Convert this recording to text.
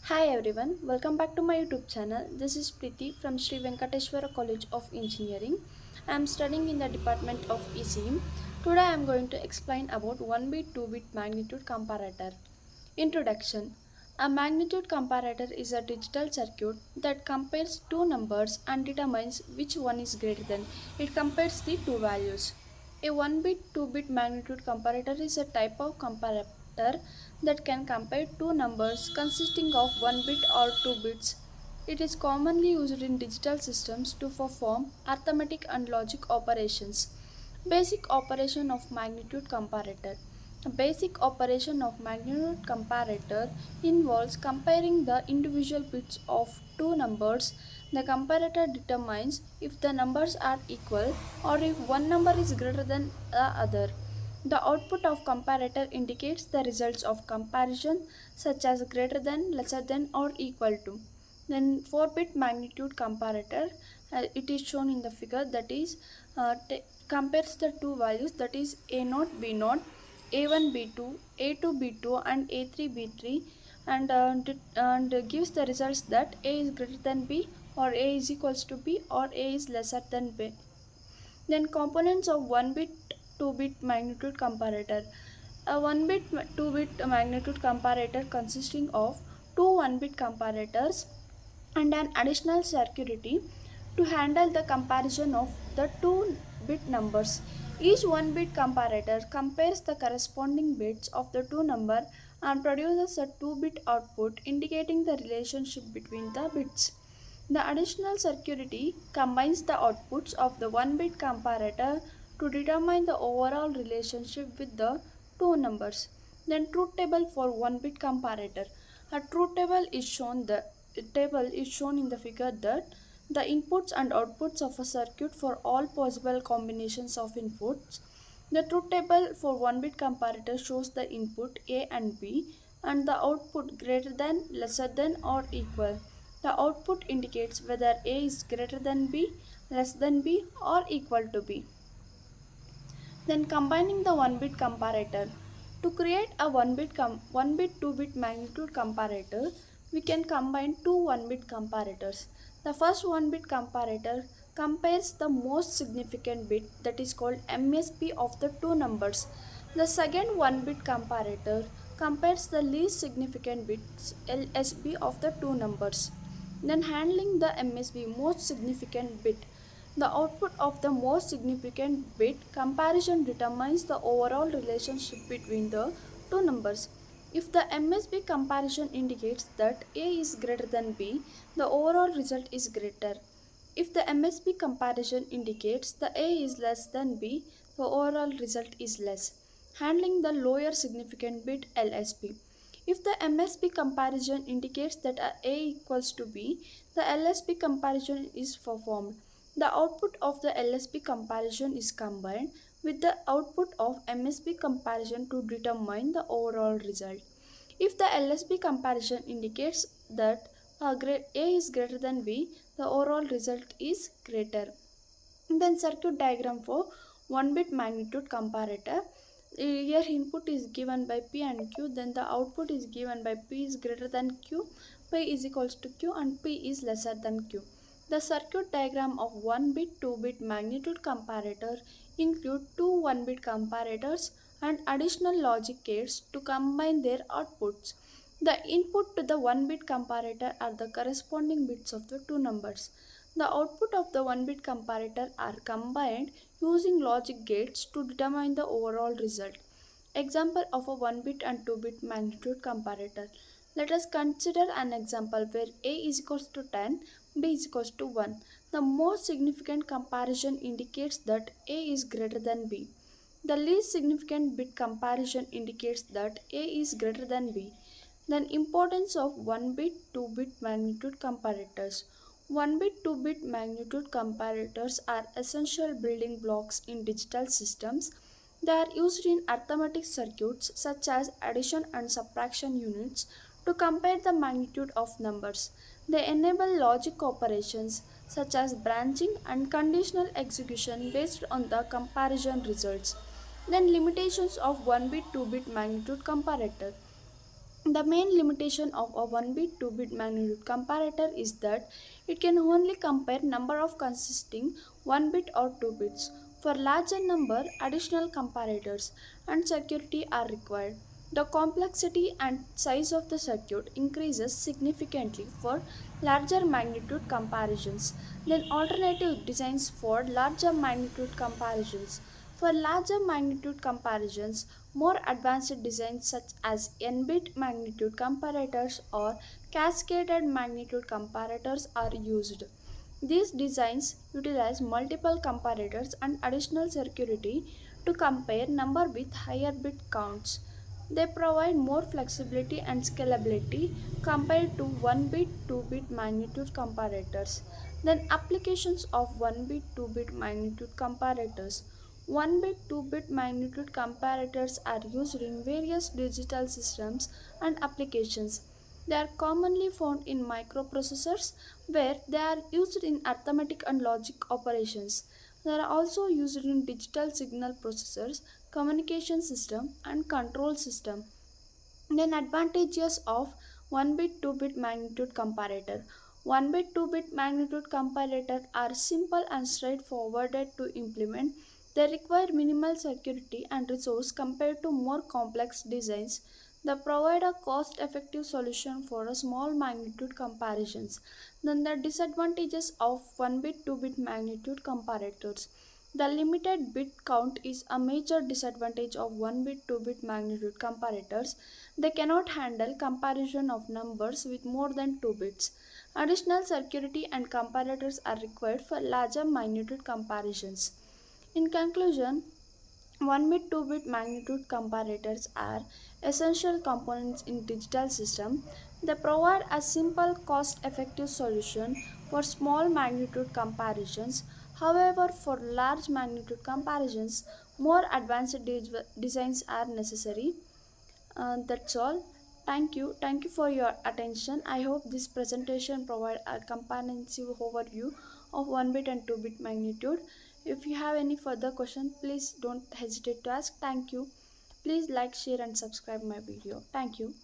Hi everyone, welcome back to my YouTube channel. This is Preeti from Sri Venkateshwara College of Engineering. I am studying in the Department of ECM. Today I am going to explain about 1-bit 2-bit magnitude comparator. Introduction. A magnitude comparator is a digital circuit that compares two numbers and determines which one is greater than. It compares the two values. A 1-bit 2-bit magnitude comparator is a type of comparator that can compare two numbers consisting of 1 bit or 2 bits. It is commonly used in digital systems to perform arithmetic and logic operations. Basic operation of magnitude comparator. A basic operation of magnitude comparator involves comparing the individual bits of two numbers. The comparator determines if the numbers are equal or if one number is greater than the other. The output of comparator indicates the results of comparison such as greater than, lesser than or equal to. Then 4-bit magnitude comparator, it is shown in the figure, that is compares the two values, that is A0 B0, A1 B2, A2 B2 and A3 B3, and gives the results that A is greater than B or A is equals to B or A is lesser than B. Then components of 1 bit 2 bit magnitude comparator. A 1 bit 2 bit magnitude comparator consisting of two 1 bit comparators and an additional circuitry to handle the comparison of the 2 bit numbers. Each 1 bit comparator compares the corresponding bits of the two number and produces a 2 bit output indicating the relationship between the bits. The additional circuitry combines the outputs of the 1 bit comparator to determine the overall relationship with the two numbers. Then truth table for 1 bit comparator. A truth table is shown in the figure, that the inputs and outputs of a circuit for all possible combinations of inputs. The truth table for 1 bit comparator shows the input A and B and the output greater than, lesser than or equal. The output indicates whether A is greater than B, less than B or equal to B. Then combining the 1 bit comparator. To create a 1 bit 2 bit magnitude comparator, we can combine two 1 bit comparators. The first 1 bit comparator compares the most significant bit, that is called MSB, of the two numbers. The second 1 bit comparator compares the least significant bits, LSB, of the two numbers. Then handling the MSB, most significant bit. The output of the most significant bit comparison determines the overall relationship between the two numbers. If the MSB comparison indicates that A is greater than B, the overall result is greater. If the MSB comparison indicates that A is less than B, the overall result is less. Handling the lower significant bit, LSB. If the MSB comparison indicates that A equals to B, the LSB comparison is performed. The output of the LSB comparison is combined with the output of MSB comparison to determine the overall result. If the LSB comparison indicates that A is greater than B, the overall result is greater. Then circuit diagram for 1 bit magnitude comparator. Here input is given by P and Q, then the output is given by P is greater than Q, P is equals to Q and P is lesser than Q. The circuit diagram of 1 bit 2 bit magnitude comparator include two 1 bit comparators and additional logic gates to combine their outputs. The input to the 1 bit comparator are the corresponding bits of the two numbers. The output of the 1 bit comparator are combined using logic gates to determine the overall result. Example of a 1 bit and 2 bit magnitude comparator. Let us consider an example where A is equals to 10, B is equals to 1. The most significant comparison indicates that A is greater than B. The least significant bit comparison indicates that A is greater than B. Then importance of 1 bit 2 bit magnitude comparators. 1 bit 2 bit magnitude comparators are essential building blocks in digital systems. They are used in arithmetic circuits such as addition and subtraction units to compare the magnitude of numbers. They enable logic operations such as branching and conditional execution based on the comparison results. Then limitations of 1 bit 2 bit magnitude comparator. The main limitation of a 1-bit 2-bit magnitude comparator is that it can only compare number of consisting 1 bit or 2 bits. For larger number, additional comparators and security are required. The complexity and size of the circuit increases significantly for larger magnitude comparisons than alternative designs for larger magnitude comparisons. For larger magnitude comparisons, more advanced designs such as n-bit magnitude comparators or cascaded magnitude comparators are used. These designs utilize multiple comparators and additional security to compare number with higher bit counts. They provide more flexibility and scalability compared to 1 bit 2 bit magnitude comparators. Then applications of 1 bit 2 bit magnitude comparators. 1 bit 2 bit magnitude comparators are used in various digital systems and applications. They are commonly found in microprocessors where they are used in arithmetic and logic operations. They are also used in digital signal processors, communication system and control system. Then advantages of 1 bit 2 bit magnitude comparator. 1 bit 2 bit magnitude comparator are simple and straightforward to implement. They require minimal security and resource compared to more complex designs. They provide a cost effective solution for a small magnitude comparisons. Then the disadvantages of 1 bit 2 bit magnitude comparators. The limited bit count is a major disadvantage of 1 bit 2 bit magnitude comparators. They cannot handle comparison of numbers with more than 2 bits. Additional security and comparators are required for larger magnitude comparisons. In conclusion, 1 bit 2 bit magnitude comparators are essential components in digital system. They provide a simple cost effective solution for small magnitude comparisons. However, for large magnitude comparisons, more advanced designs are necessary. That's all. Thank you for your attention. I hope this presentation provide a comprehensive overview of 1 bit and 2 bit magnitude. If you have any further question, please don't hesitate to ask. Thank you. Please like, share and subscribe my video. Thank you.